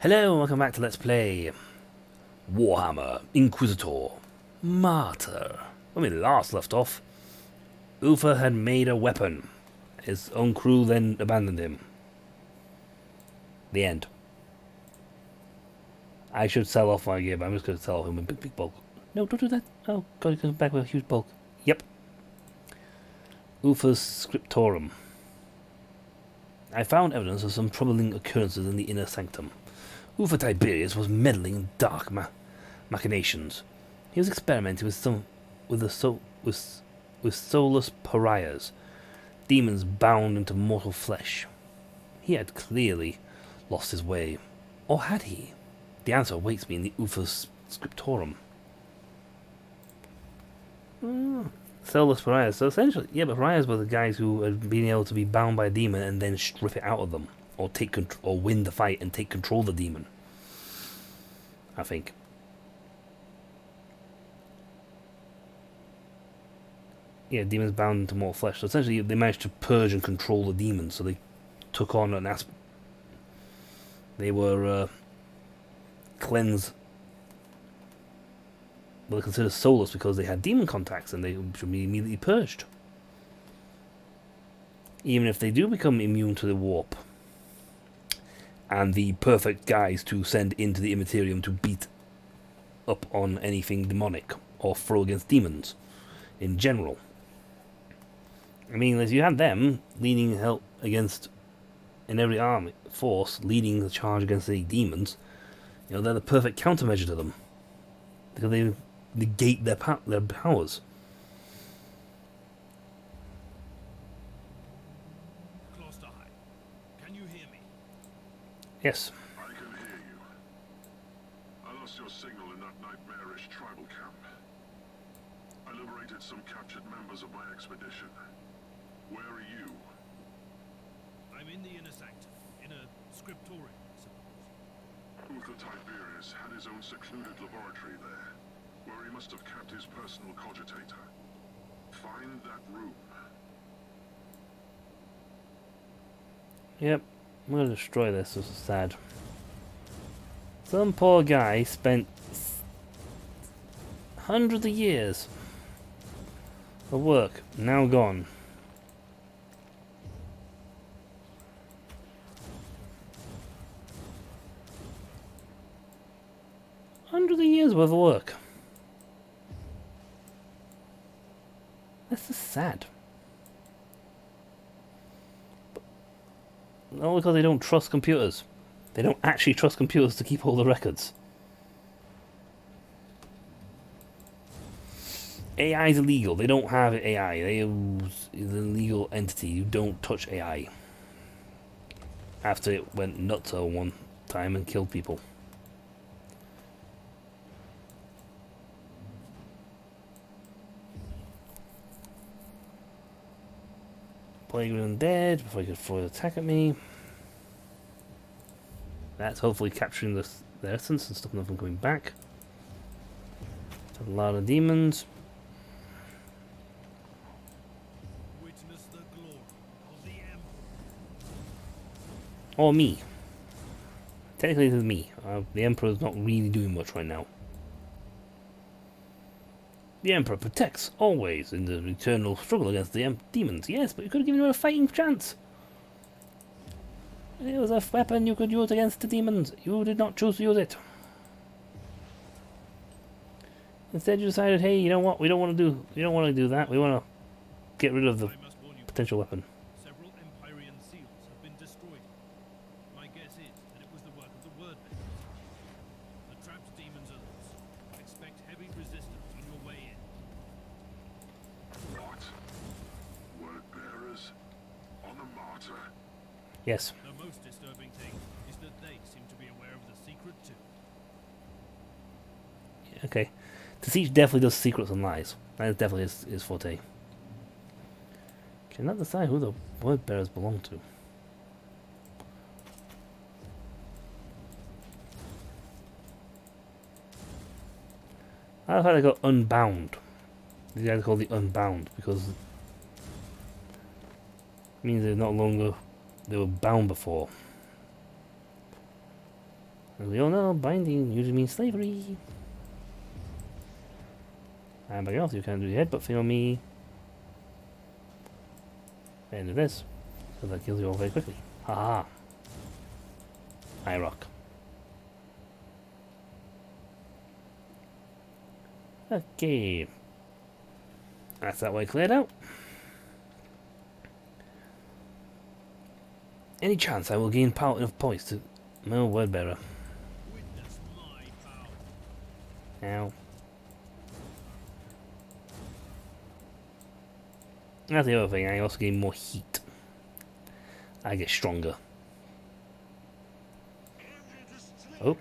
Hello and welcome back to Let's Play Warhammer, Inquisitor, Martyr. When we last left off, Uther had made a weapon. His own crew then abandoned him. The end. I should sell off my gear, but I'm just going to sell him in big bulk. No, don't do that. Oh, God, he comes back with a huge bulk. Yep. Uther's scriptorum. I found evidence of some troubling occurrences in the inner sanctum. Uther Tiberius was meddling in dark machinations. He was experimenting with soulless pariahs, demons bound into mortal flesh. He had clearly lost his way. Or had he? The answer awaits me in the Uther's scriptorum. Soulless pariahs. So essentially, yeah, but pariahs were the guys who had been able to be bound by a demon and then strip it out of them. Or or win the fight and take control of the demon. I think. Yeah, demons bound into mortal flesh. So essentially, they managed to purge and control the demons. So they took on an aspect. They were cleansed. Well, they're considered soulless because they had demon contacts and they should be immediately purged. Even if they do become immune to the warp. And the perfect guys to send into the Immaterium to beat up on anything demonic or throw against demons in general. I mean, if you had them leading help against in every army force leading the charge against the demons, you know, they're the perfect countermeasure to them because they negate their powers. Yes. I can hear you. I lost your signal in that nightmarish tribal camp. I liberated some captured members of my expedition. Where are you? I'm in the inner sanctum, in a scriptorium, I suppose. Uther Tiberius had his own secluded laboratory there, where he must have kept his personal cogitator. Find that room. Yep. I'm going to destroy this. This is sad. Some poor guy spent hundreds of years of work, now gone. Hundreds of years worth of work. This is sad. Not because they don't trust computers. They don't actually trust computers to keep all the records. AI is illegal. They don't have AI. They use an illegal entity. You don't touch AI. After it went nuts one time and killed people. Plague of Undead before he could throw an attack at me. That's hopefully capturing the essence and stopping them from coming back. A lot of demons. Witness the glory of the Emperor. Or me. Technically this is me. The Emperor's not really doing much right now. The Emperor protects, always, in the eternal struggle against the demons. Yes, but you could have given him a fighting chance. It was a weapon you could use against the demons. You did not choose to use it. Instead you decided, hey, you know what, we don't want to do that. We want to get rid of the potential weapon. Several Empyrean seals have been destroyed. My guess is that it was the work of the word bearers. The trapped demons are loose. Expect heavy resistance on your way in. What? Word bearers? On the Martyr? Yes. The most disturbing thing is that they seem to be aware of the secret too. Okay. Deceit definitely does secrets and lies. That is definitely his forte. Cannot decide who the word bearers belong to. I love how they got unbound. These guys are called the Unbound because it means they're not longer, they were bound before. As we all know, binding usually means slavery. Anybody else, you can't do your headbutt thing on me. And do this. So that kills you all very quickly. Haha. I rock. Okay. That's that way cleared out. Any chance I will gain power enough points to no word bearer. Witness my power. Ow. That's the other thing, I also gain more heat. I get stronger. Oh.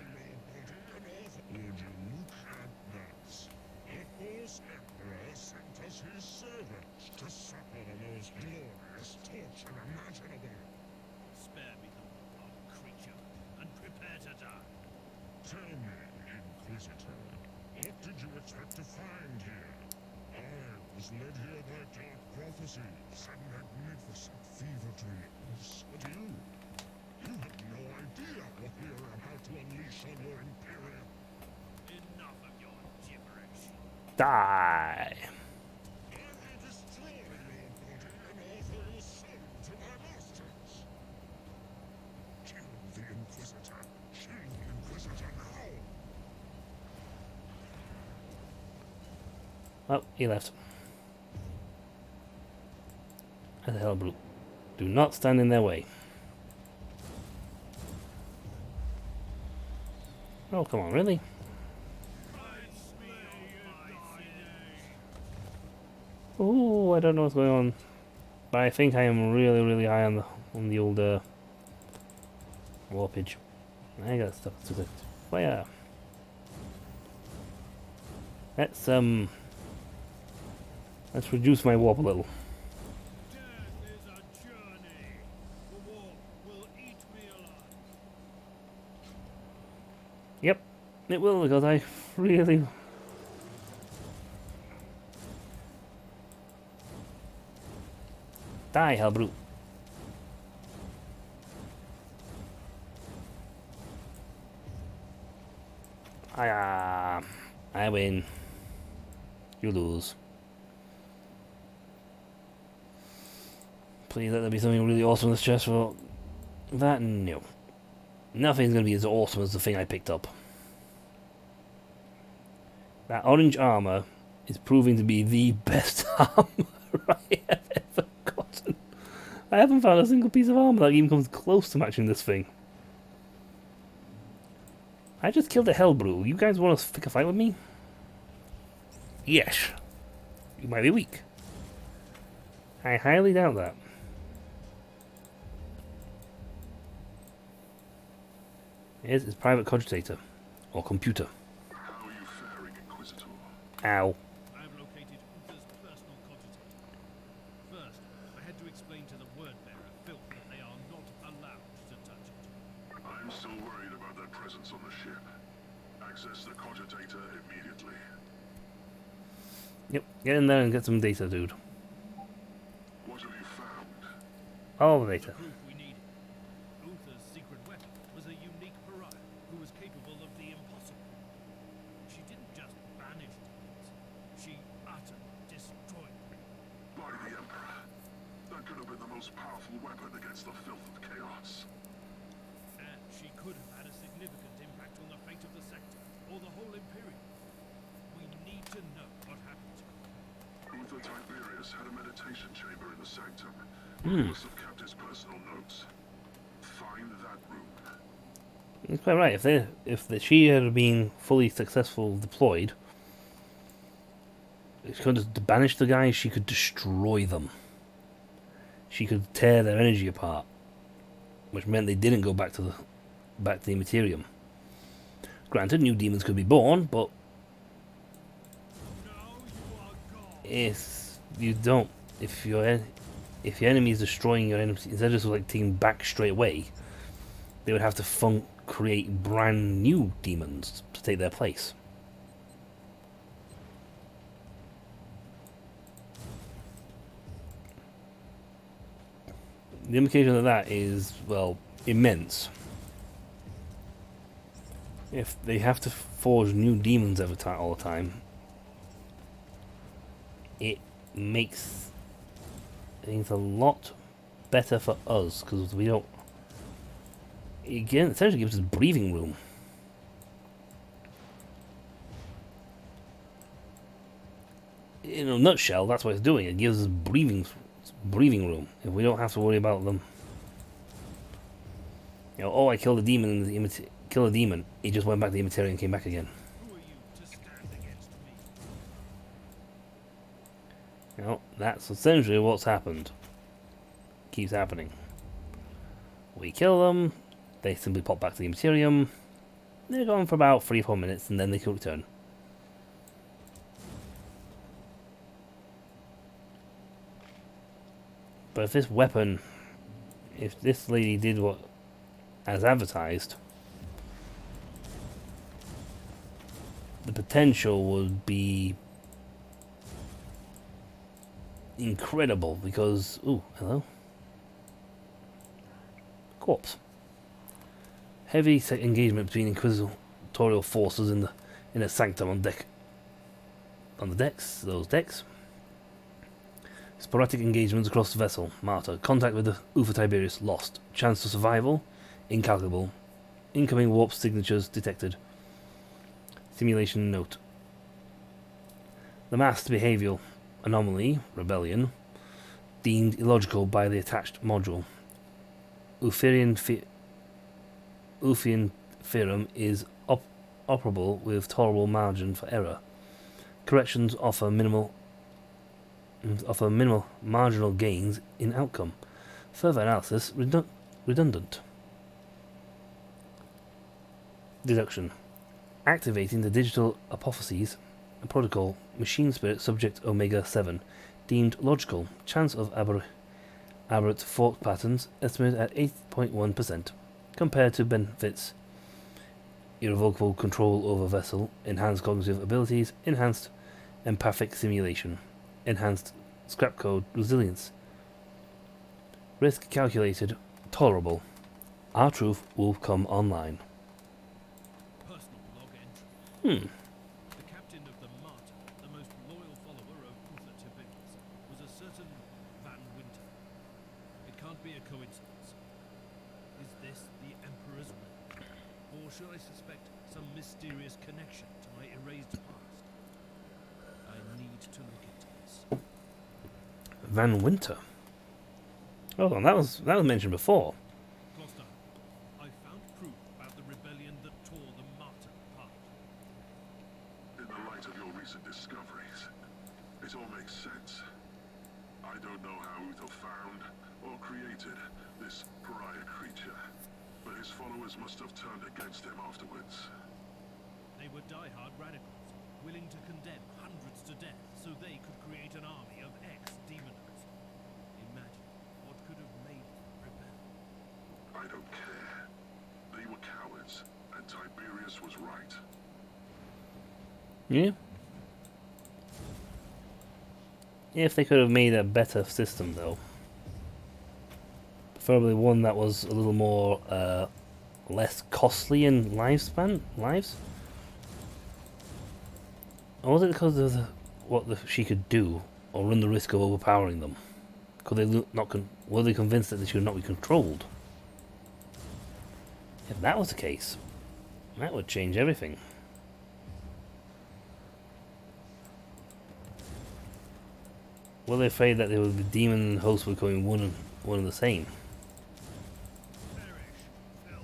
Spare me the vile creature, and prepare to die. Tell me, Inquisitor, what did you expect to find here? I was led here by dark prophecies and magnificent fever dreams. But you have no idea what we are about to unleash on your Imperium. Enough of your gibberish. Die. I will destroy your body and offer your soul to my masters. Kill the Inquisitor. Kill the Inquisitor now. Oh, he left. What the hell, brute? Do not stand in their way. Oh, come on, really? Oh, I don't know what's going on. But I think I am really, really high on the old warpage. I got stuff to do. Fire. Let's reduce my warp a little. Death is a journey. The war will eat me alive. Yep, it will, because I really... Die, Hellbrute. I win. You lose. Please let there be something really awesome in this chest for that. No. Nothing's going to be as awesome as the thing I picked up. That orange armor is proving to be the best armor I have ever gotten. I haven't found a single piece of armor that even comes close to matching this thing. I just killed a Hellbrute. You guys want to pick a fight with me? Yes. You might be weak. I highly doubt that. Here's his private cogitator. Or computer. How are you faring, Inquisitor? Ow. I have located Uther's personal cogitator. First, I had to explain to the word-bearer, Filth, that they are not allowed to touch it. I'm still worried about their presence on the ship. Access the cogitator immediately. Yep, get in there and get some data, dude. What have you found? All the data. Proof we needed. Uther's secret weapon was a unique pariah who was capable of the impossible. She didn't just banish demons, she utterly destroyed them. By the Emperor. That could have been the most powerful weapon against the filth of chaos. And she could have had a significant impact on the fate of the sector, or the whole Imperium. We need to know what happened to her. Uther Tiberius had a meditation chamber in the sanctum. Hmm. Must have kept his personal notes. Find that room. That's quite right. If she had been fully successful deployed, she could have banished the guys, she could destroy them. She could tear their energy apart. Which meant they didn't go back to the Immaterium. Granted, new demons could be born, but Now you are gone. if your enemy is destroying your enemy, instead of just like taking back straight away, they would have to create brand new demons to take their place. The implication of that is, well, immense. If they have to forge new demons every time, all the time, it makes things a lot better for us because we don't. Again, essentially gives us breathing room. In a nutshell, that's what it's doing. It gives us breathing room if we don't have to worry about them. You know, oh, I killed a demon. And kill a demon. He just went back to the Immaterial and came back again. Who are you to stand against me? You know, that's essentially what's happened. Keeps happening. We kill them. They simply pop back to the Immaterium. They're gone for about 3-4 minutes, and then they can return. But if this weapon, if this lady did what as advertised, the potential would be incredible because, ooh, hello, corpse. Heavy engagement between inquisitorial forces in the sanctum on deck. On the decks, those decks. Sporadic engagements across the vessel. Martyr. Contact with the Ufa Tiberius lost. Chance of survival incalculable. Incoming warp signatures detected. Simulation note. The masked behavioral anomaly, rebellion, deemed illogical by the attached module. Ufian theorem is operable with tolerable margin for error. Corrections offer minimal marginal gains in outcome. Further analysis redundant. Deduction. Activating the digital apophyses protocol machine spirit subject Omega 7 deemed logical. Chance of aberrant fault patterns estimated at 8.1% compared to benefits. Irrevocable control over vessel, enhanced cognitive abilities, enhanced empathic simulation, enhanced scrap code resilience. Risk calculated, tolerable. Our truth will come online. Personal log entry. Hmm. The captain of the Martyr, the most loyal follower of Uther Tiberius, was a certain Van Winter. It can't be a coincidence. Is this the Emperor's will? Or should I suspect some mysterious connection to my erased past? I need to look into this. Van Winter. Hold on, that was mentioned before. Gloucester, I found proof about the rebellion that tore the Martyr apart. In the light of your recent discoveries, it all makes sense. I don't know how Uther found or created this pariah creature, but his followers must have turned against him afterwards. They were die-hard radicals, willing to condemn hundreds to death so they could create an army of ex-Deamonx. Imagine what could have made them rebel. I don't care. They were cowards, and Tiberius was right. Yeah. If they could have made a better system, though. Preferably one that was a little more, less costly in lives? Or was it because of she could do, or run the risk of overpowering them? Could they were they convinced that they should not be controlled? If that was the case, that would change everything. Were they afraid that the demon and host were becoming one and the same? Perish, Phil.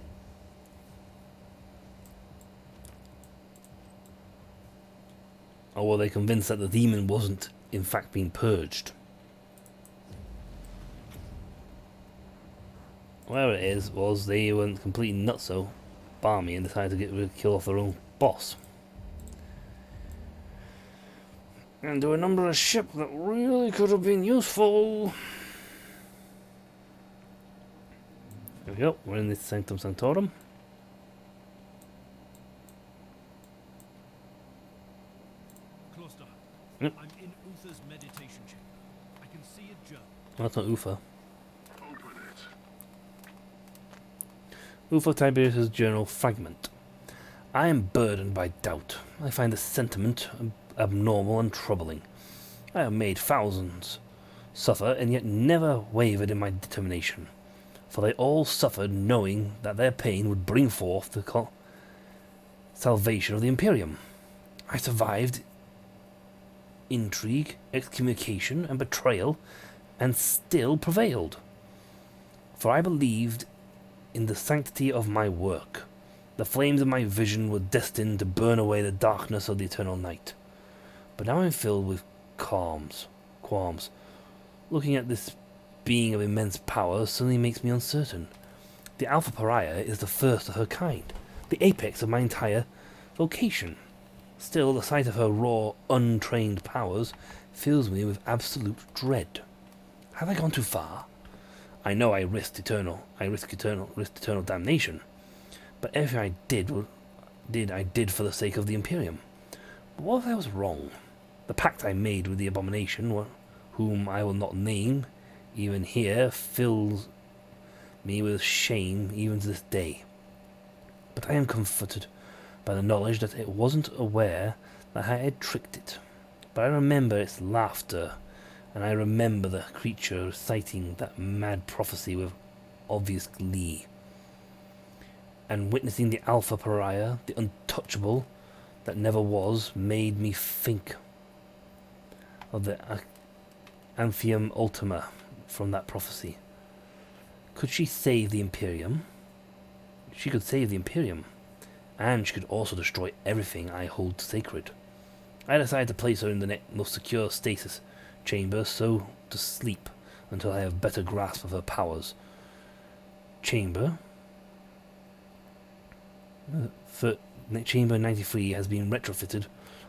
Or were they convinced that the demon wasn't, in fact, being purged? Whatever it is, they went completely nutso, balmy, and decided to kill off their own boss. And do a number of ship that really could have been useful. There we go, we're in the Sanctum Sanctorum. Gloucester, Yep. I'm in Uther's meditation chamber. I can see a journal. That's not Ufa. Open it. Ufa Tiberius' journal fragment. I am burdened by doubt. I find the sentiment abnormal and troubling. I have made thousands suffer, and yet never wavered in my determination. For they all suffered knowing that their pain would bring forth the salvation of the Imperium. I survived intrigue, excommunication, and betrayal, and still prevailed. For I believed in the sanctity of my work. The flames of my vision were destined to burn away the darkness of the eternal night. But now I'm filled with qualms. Looking at this being of immense power suddenly makes me uncertain. The Alpha Pariah is the first of her kind, the apex of my entire vocation. Still, the sight of her raw, untrained powers fills me with absolute dread. Have I gone too far? I know I risked eternal damnation, but everything I did for the sake of the Imperium. But what if I was wrong? The pact I made with the abomination, whom I will not name, even here, fills me with shame even to this day. But I am comforted by the knowledge that it wasn't aware that I had tricked it. But I remember its laughter, and I remember the creature reciting that mad prophecy with obvious glee. And witnessing the Alpha Pariah, the untouchable that never was, made me think of the Amphium Ultima from that prophecy. Could she save the Imperium? She could save the Imperium, and she could also destroy everything I hold sacred. I decided to place her in the most secure stasis chamber, so to sleep until I have better grasp of her powers. Chamber for Chamber 93 has been retrofitted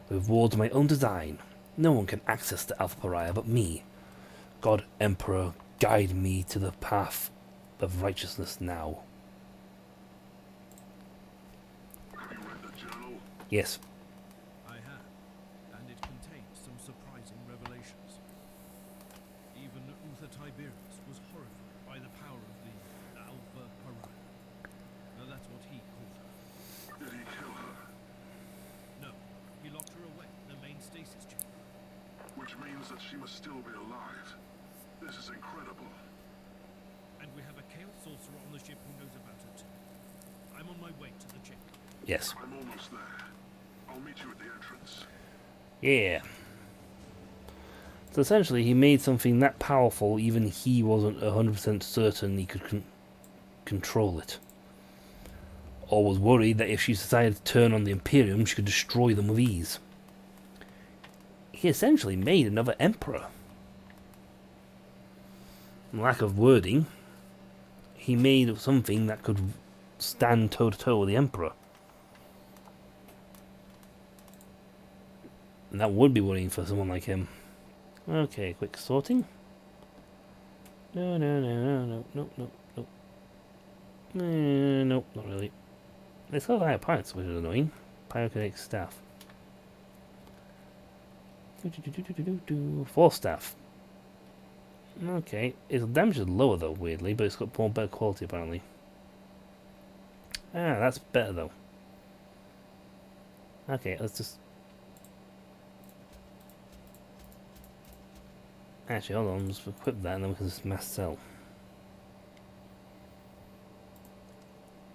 with wards of my own design. No one can access the Alpha Pariah but me. God Emperor, guide me to the path of righteousness now. Have you read the journal? Yes. I have, and it contains some surprising revelations. Even Uther Tiberius was horrified by the power of the Alpha Pariah. Now that's what he called her. Did he kill her? No, he locked her away in the main stasis chamber. Which means that she must still be alive. This is incredible. And we have a Chaos Sorcerer on the ship who knows about it too. I'm on my way to the chamber. Yes. I'm almost there. I'll meet you at the entrance. Yeah. So essentially, he made something that powerful, even he wasn't 100% certain he could control it. Or was worried that if she decided to turn on the Imperium, she could destroy them with ease. He essentially made another emperor. Lack of wording, he made something that could stand toe-to-toe with the Emperor. And that would be worrying for someone like him. Okay, quick sorting. No, nope. Nope, not really. They still have higher pilots, which is annoying. Pyrokinetic staff. 4 staff. Okay, its damage is lower though, weirdly, but it's got more better quality apparently. Ah, that's better though. Okay, let's just... Actually, hold on, let's equip that and then we can just mass sell.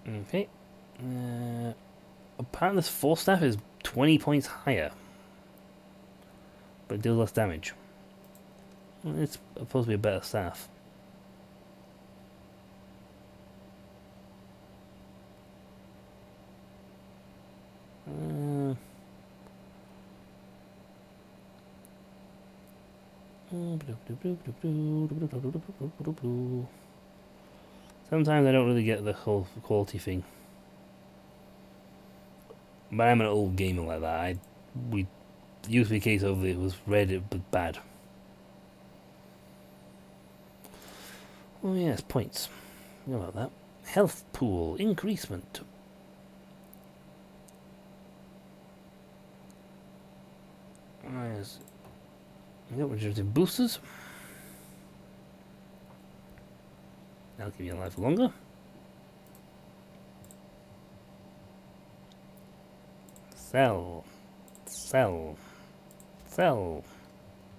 Okay. Apparently this 4 staff is 20 points higher. But it deals less damage. It's supposed to be a better staff. Sometimes I don't really get the whole quality thing. But I'm an old gamer like that. We used to be a case of it was red, it was bad. Oh yes, points. You know about that. Health pool increasement. Yes. We got regenerative boosters. That'll keep you alive for longer. Sell. Sell. Sell.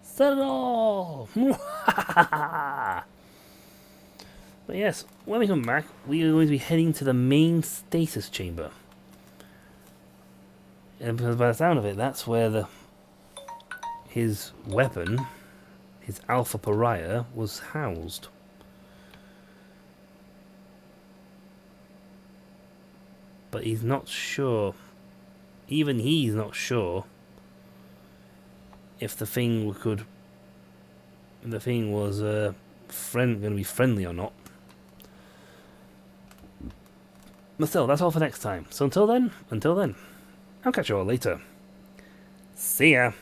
Sell it all! But yes, when we come back, we are going to be heading to the main stasis chamber. And because by the sound of it, that's where his weapon, his Alpha Pariah, was housed. But he's not sure, even he's not sure, if the thing was going to be friendly or not. But still, that's all for next time. So until then, I'll catch you all later. See ya!